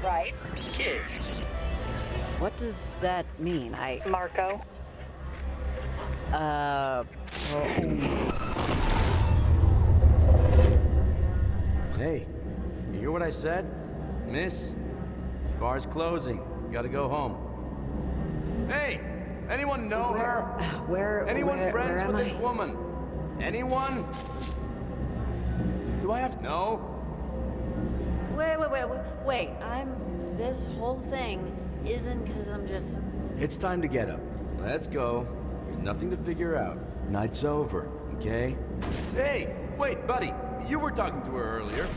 right? Kid. What does that mean? Marco. Hey, you hear what I said? Miss, bar's closing. Gotta go home. Hey, anyone know her? Anyone friends with this woman? Anyone? Do I have to know? Wait. This whole thing isn't because I'm just... It's time to get up. Let's go. There's nothing to figure out. Night's over, okay? Hey, wait, buddy. You were talking to her earlier.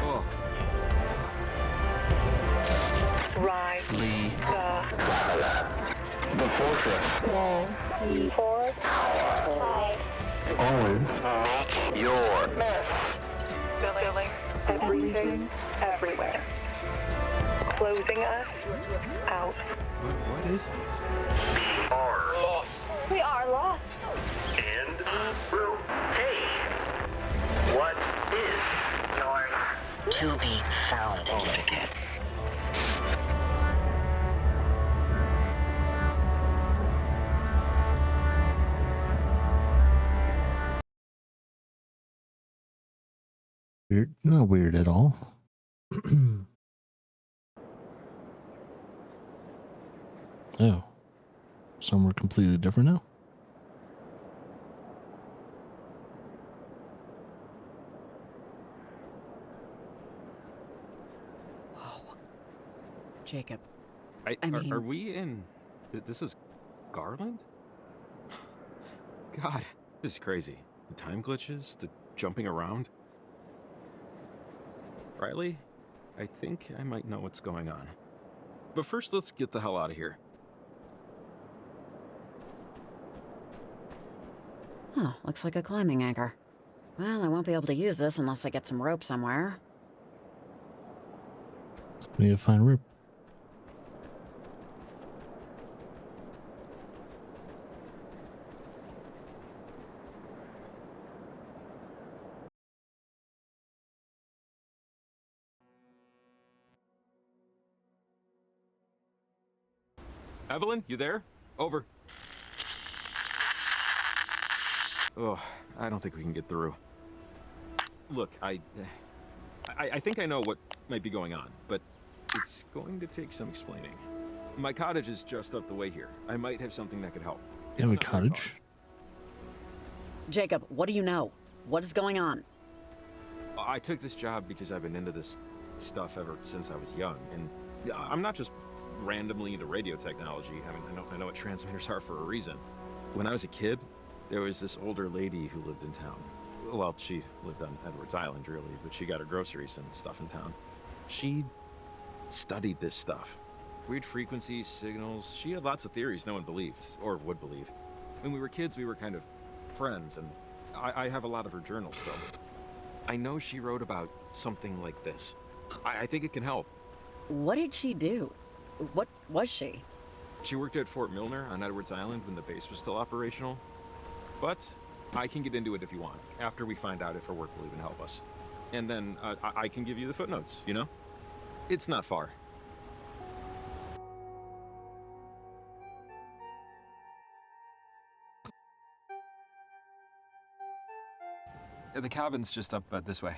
Oh. Ride. Lee. The fortress. wall. Forest. Always. Make your mess. Spilling everything everywhere. Closing us out. What is this? Are lost. We are lost. And through. Hey. What is your To be found certificate. Weird. Not weird at all. Oh. Somewhere completely different now? Whoa. Jacob. I mean... Are we in... This is Garland? God, this is crazy. The time glitches, the jumping around. Riley, I think I might know what's going on. But first, let's get the hell out of here. Oh, looks like a climbing anchor. Well, I won't be able to use this unless I get some rope somewhere. Need to find rope. Evelyn, you there? Over. Oh, I don't think we can get through. Look, I think I know what might be going on, but it's going to take some explaining. My cottage is just up the way here. I might have something that could help. You have a It's not very cottage? far. Jacob, what do you know? What is going on? I took this job because I've been into this stuff ever since I was young, and I'm not just randomly into radio technology. I mean, I know what transmitters are for a reason. When I was a kid, there was this older lady who lived in town. Well, she lived on Edwards Island, really, but she got her groceries and stuff in town. She studied this stuff. Weird frequencies, signals. She had lots of theories no one believed, or would believe. When we were kids, we were kind of friends, and I have a lot of her journals still. I know she wrote about something like this. I think it can help. What did she do? What was she? She worked at Fort Milner on Edwards Island when the base was still operational. But I can get into it if you want, after we find out if her work will even help us. And then I can give you the footnotes, you know? It's not far. The cabin's just up this way.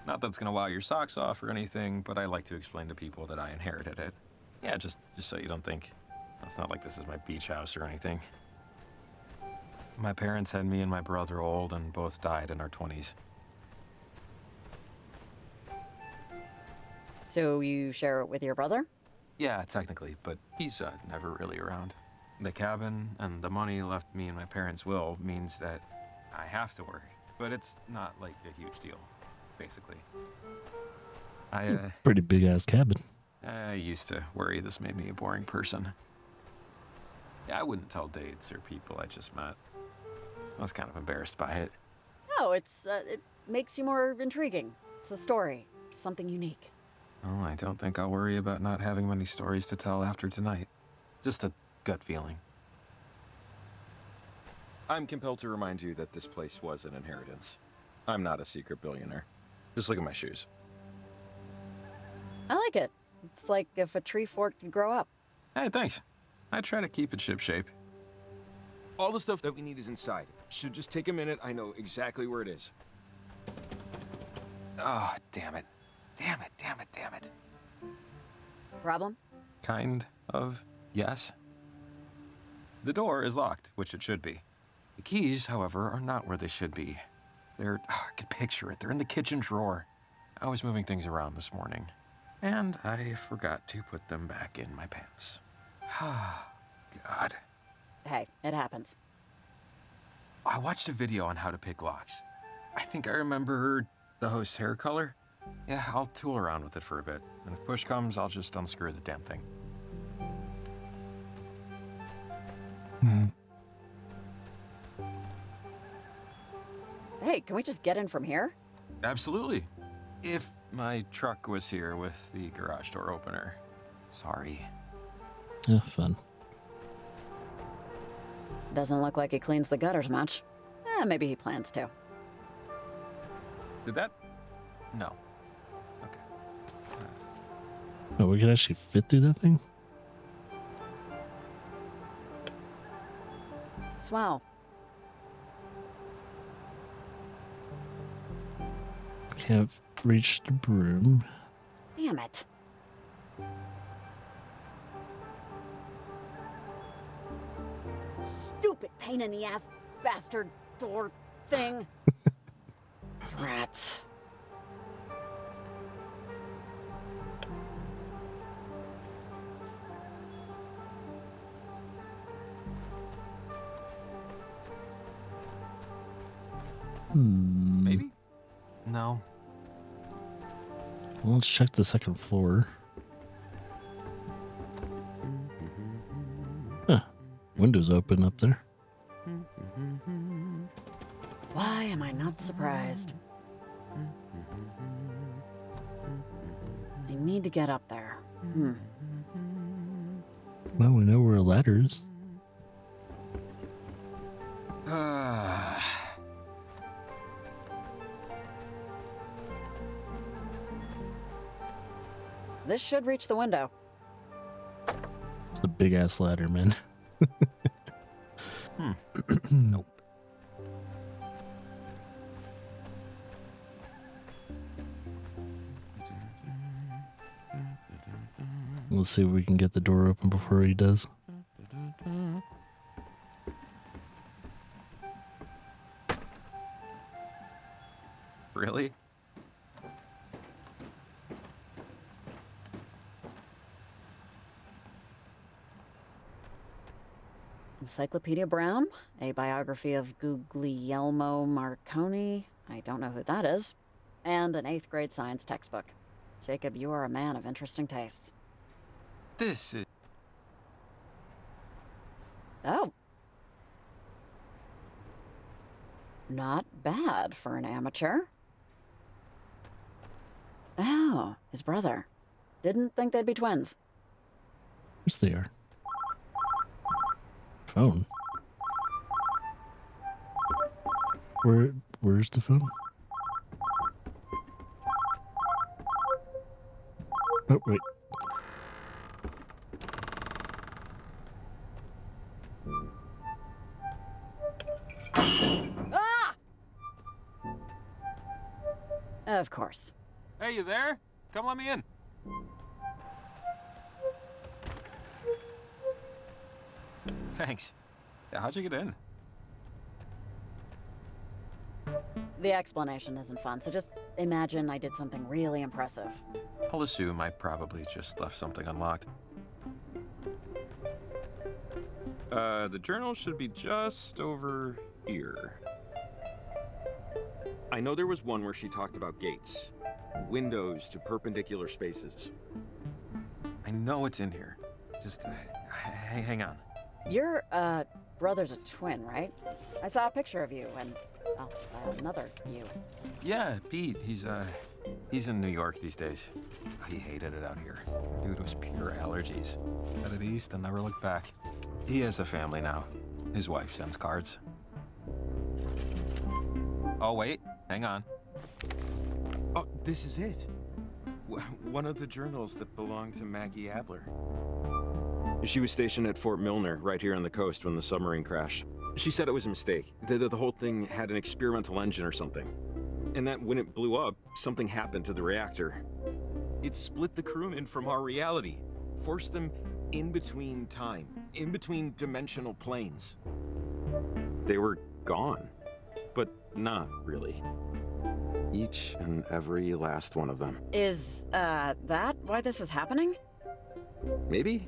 Not that it's gonna wow your socks off or anything, but I like to explain to people that I inherited it. Yeah, just so you don't think. It's not like this is my beach house or anything. My parents had me and my brother old and both died in our 20s. So you share it with your brother? Yeah, technically, but he's never really around. The cabin and the money left me in my parents' will means that I have to work. But it's not like a huge deal, basically. Pretty big ass cabin. I used to worry this made me a boring person. Yeah, I wouldn't tell dates or people I just met. I was kind of embarrassed by it. No, it makes you more intriguing. It's a story. It's something unique. Oh, I don't think I'll worry about not having many stories to tell after tonight. Just a gut feeling. I'm compelled to remind you that this place was an inheritance. I'm not a secret billionaire. Just look at my shoes. I like it. It's like if a tree fork could grow up. Hey, thanks. I try to keep it shipshape. All the stuff that we need is inside. Should just take a minute. I know exactly where it is. Oh, damn it. Damn it, damn it, damn it. Problem? Kind of, yes. The door is locked, which it should be. The keys, however, are not where they should be. I can picture it. They're in the kitchen drawer. I was moving things around this morning, and I forgot to put them back in my pants. God. Hey, it happens. I watched a video on how to pick locks. I think I remember the host's hair color. Yeah, I'll tool around with it for a bit. And if push comes, I'll just unscrew the damn thing. Hey, can we just get in from here? Absolutely. If my truck was here with the garage door opener. Sorry. Yeah, fun. Doesn't look like he cleans the gutters much. Maybe he plans to. Did that? No. Okay. Oh, we could actually fit through that thing? Swell. Can't reach the broom. Damn it. Stupid pain in the ass bastard door thing. Rats. Maybe? No. Well, let's check the second floor. Huh. Windows open up there. Why am I not surprised? I need to get up there. Well, we know where a ladder is. This should reach the window. It's a big ass ladder, man. Nope. Let's see if we can get the door open before he does. Really? Encyclopedia Brown, a biography of Guglielmo Marconi, I don't know who that is, and an 8th grade science textbook. Jacob, you are a man of interesting tastes. This is... Oh. Not bad for an amateur. Oh, his brother. Didn't think they'd be twins. Yes, they are. Phone. Where's the phone? Oh, wait. Ah! Of course. Hey, you there? Come let me in. Thanks. How'd you get in? The explanation isn't fun, so just imagine I did something really impressive. I'll assume I probably just left something unlocked. The journal should be just over here. I know there was one where she talked about gates. Windows to perpendicular spaces. I know it's in here. Just, hang on. Your, brother's a twin, right? I saw a picture of you and, another you. Yeah, Pete, he's in New York these days. He hated it out here. Dude was pure allergies. Headed east and never looked back. He has a family now. His wife sends cards. Oh, wait. Hang on. Oh, this is it. One of the journals that belonged to Maggie Adler. She was stationed at Fort Milner, right here on the coast, when the submarine crashed. She said it was a mistake, that the whole thing had an experimental engine or something. And that when it blew up, something happened to the reactor. It split the crewmen from our reality, forced them in between time, in between dimensional planes. They were gone, but not really. Each and every last one of them. Is, that why this is happening? Maybe?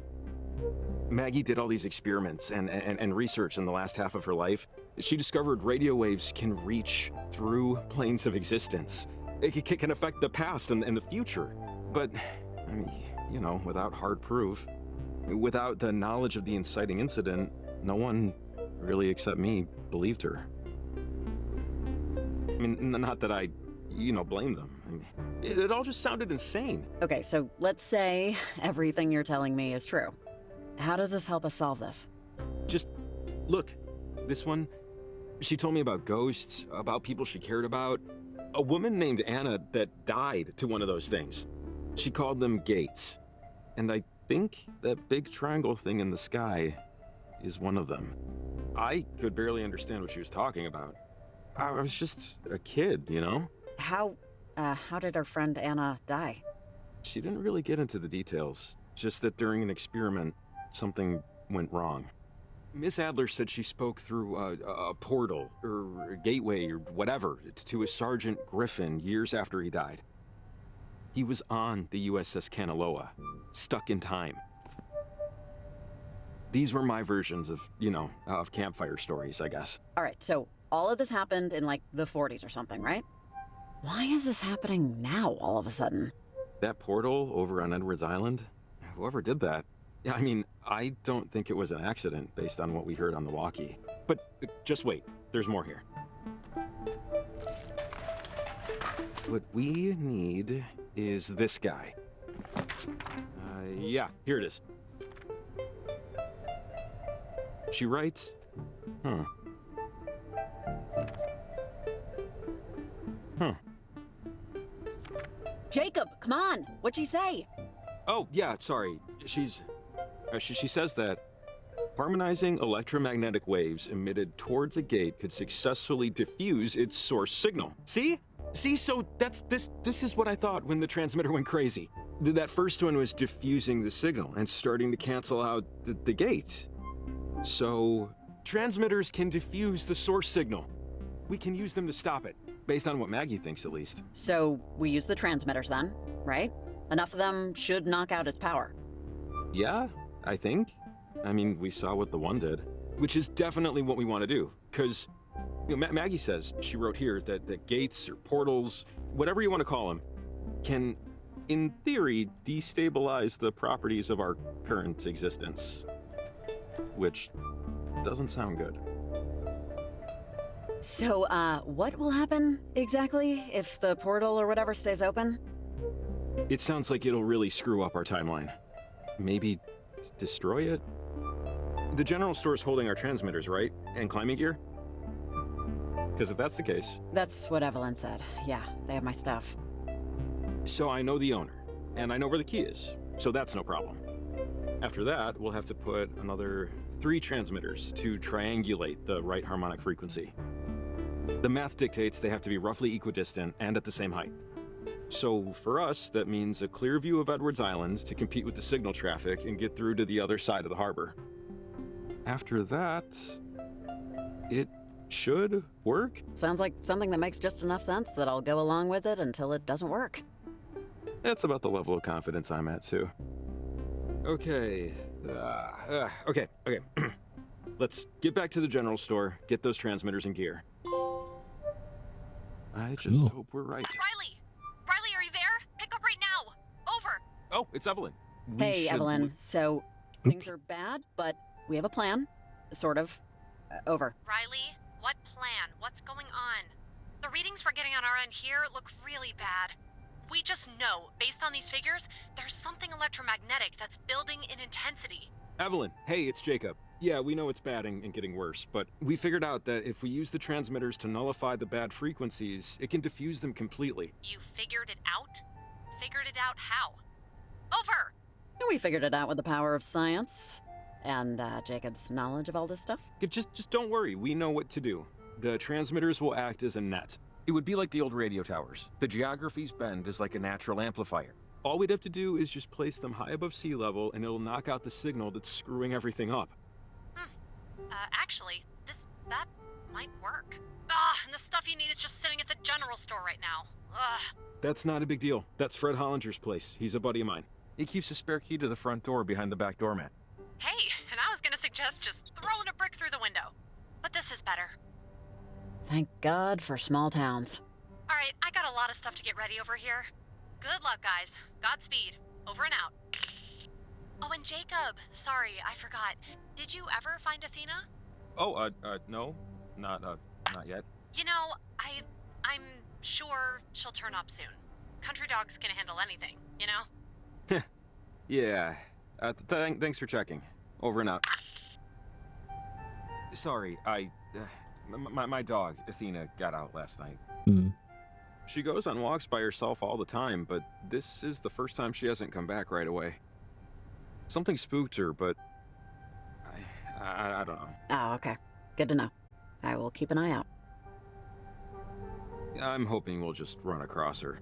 Maggie did all these experiments and research in the last half of her life. She discovered radio waves can reach through planes of existence. It can affect the past and the future. But, I mean, you know, without hard proof, without the knowledge of the inciting incident, no one, really except me, believed her. I mean, not that I, blame them. I mean, it all just sounded insane. Okay, so let's say everything you're telling me is true. How does this help us solve this? Just look, this one, she told me about ghosts, about people she cared about. A woman named Anna that died to one of those things. She called them gates. And I think that big triangle thing in the sky is one of them. I could barely understand what she was talking about. I was just a kid, you know? How did our friend Anna die? She didn't really get into the details, just that during an experiment, something went wrong. Miss Adler said she spoke through a portal, or a gateway, or whatever, to a Sergeant Griffin years after he died. He was on the USS Kanaloa, stuck in time. These were my versions of, of campfire stories, I guess. All right, so all of this happened in like the 40s or something, right? Why is this happening now all of a sudden? That portal over on Edwards Island? Whoever did that, I mean, I don't think it was an accident based on what we heard on the walkie. But just wait, there's more here. What we need is this guy. Yeah, here it is. She writes, Huh. Jacob, come on! What'd she say? Oh, yeah, sorry. She says that harmonizing electromagnetic waves emitted towards a gate could successfully diffuse its source signal. See? So this is what I thought when the transmitter went crazy. That first one was diffusing the signal and starting to cancel out the gate. So, transmitters can diffuse the source signal. We can use them to stop it, based on what Maggie thinks at least. So, we use the transmitters then, right? Enough of them should knock out its power. Yeah, I think. I mean, we saw what the one did, which is definitely what we want to do, because Maggie says, she wrote here, that gates or portals, whatever you want to call them, can, in theory, destabilize the properties of our current existence. Which doesn't sound good. So, what will happen exactly if the portal or whatever stays open? It sounds like it'll really screw up our timeline. Maybe destroy it? The general store's holding our transmitters, right? And climbing gear? Because if that's the case... That's what Evelyn said. Yeah, they have my stuff. So I know the owner, and I know where the key is, so that's no problem. After that, we'll have to put another 3 transmitters to triangulate the right harmonic frequency. The math dictates they have to be roughly equidistant and at the same height. So for us, that means a clear view of Edwards Island to compete with the signal traffic and get through to the other side of the harbor. After that, it should work. Sounds like something that makes just enough sense that I'll go along with it until it doesn't work. That's about the level of confidence I'm at, too. Okay. Okay. Let's get back to the general store, get those transmitters in gear. I just hope we're right. Riley! Riley, are you there? Pick up right now! Over! Oh, it's Evelyn. Hey, Evelyn. So, things are bad, but we have a plan. Sort of. Over. Riley, what plan? What's going on? The readings we're getting on our end here look really bad. We just know, based on these figures, there's something electromagnetic that's building in intensity. Evelyn, hey, it's Jacob. Yeah, we know it's bad and getting worse, but we figured out that if we use the transmitters to nullify the bad frequencies, it can diffuse them completely. You figured it out? Figured it out how? Over! We figured it out with the power of science. And Jacob's knowledge of all this stuff? Just don't worry, we know what to do. The transmitters will act as a net. It would be like the old radio towers. The geography's bend is like a natural amplifier. All we'd have to do is just place them high above sea level and it'll knock out the signal that's screwing everything up. Actually, that might work. Ah, and the stuff you need is just sitting at the general store right now. Ugh. That's not a big deal. That's Fred Hollinger's place. He's a buddy of mine. He keeps a spare key to the front door behind the back doormat. Hey, and I was gonna suggest just throwing a brick through the window. But this is better. Thank God for small towns. Alright, I got a lot of stuff to get ready over here. Good luck, guys. Godspeed. Over and out. Oh, and Jacob, sorry, I forgot. Did you ever find Athena? Oh, no. Not yet. You know, I'm sure she'll turn up soon. Country dogs can handle anything, you know? Yeah. Thanks for checking. Over and out. Sorry, my dog, Athena, got out last night. She goes on walks by herself all the time, but this is the first time she hasn't come back right away. Something spooked her, but I don't know. Oh, okay. Good to know. I will keep an eye out. I'm hoping we'll just run across her.